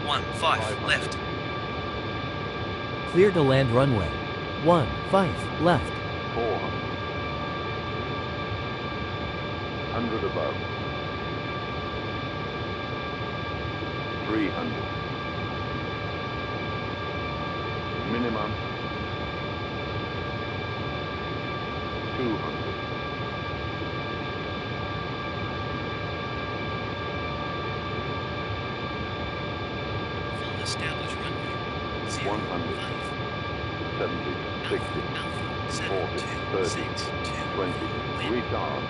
15 left. Clear to land runway 15 left. 400. 100 above. 300. Minimum. 200. 100. 70, 60, 40, 30, 20, retard,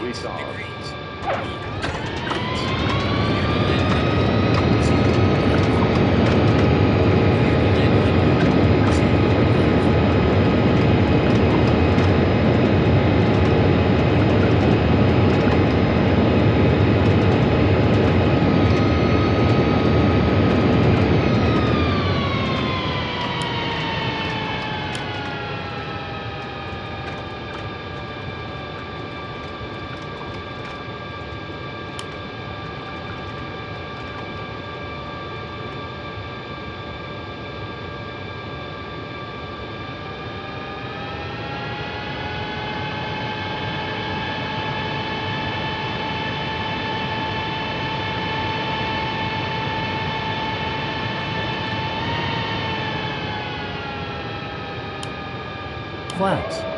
retard. Flaps.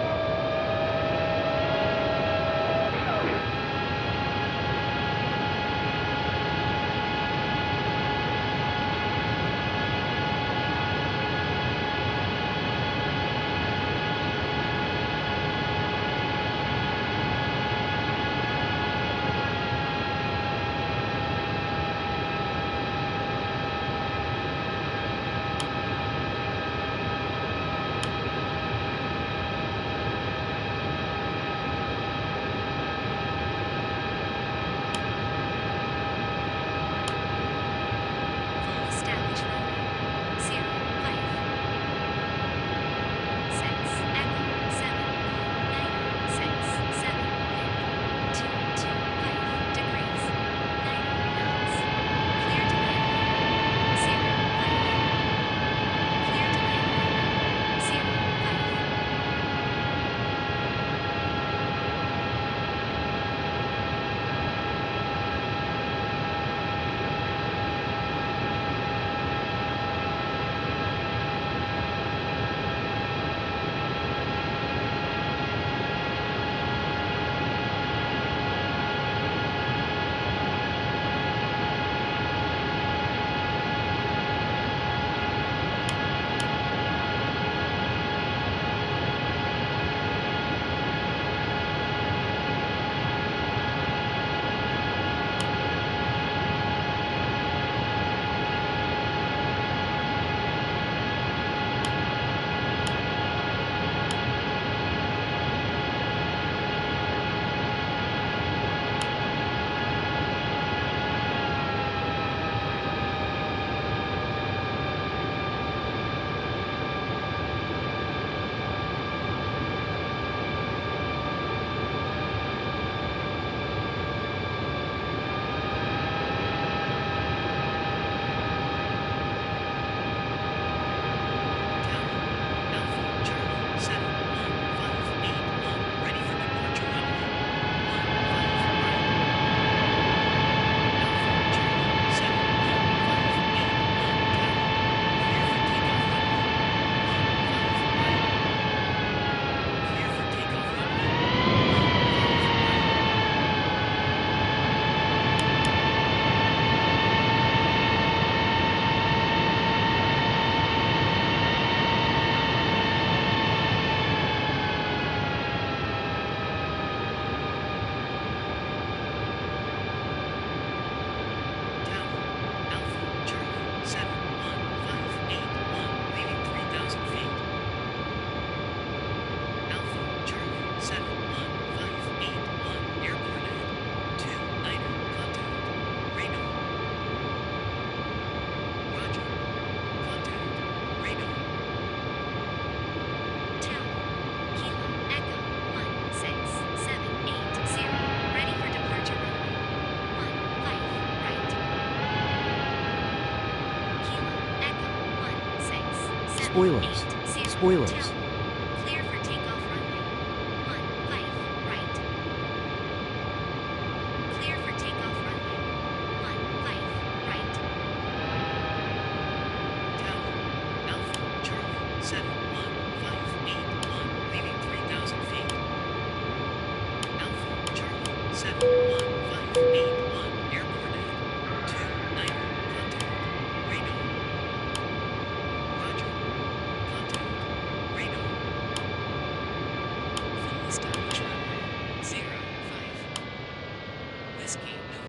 Spoilers. Spoilers. Clear for takeoff runway. 15 right. Clear for takeoff runway. 15 right. Tower. Alpha Charlie 71581, leaving 3,000 feet. Alpha Charlie 71581, airport at 29er, contact radar. Roger, contact radar. Full established runway 05. Whiskey November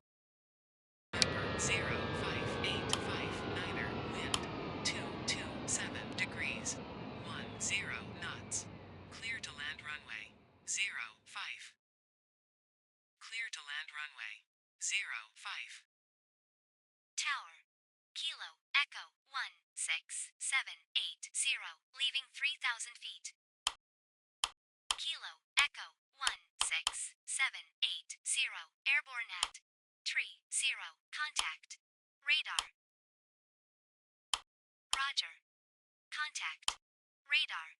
05859er, wind 227 degrees 10 knots. Clear to land runway 05. Clear to land runway 05. Tower. Kilo Echo 16780, leaving 3,000 feet. Kilo Echo 16780, airborne at 30, contact radar. Roger. Contact radar.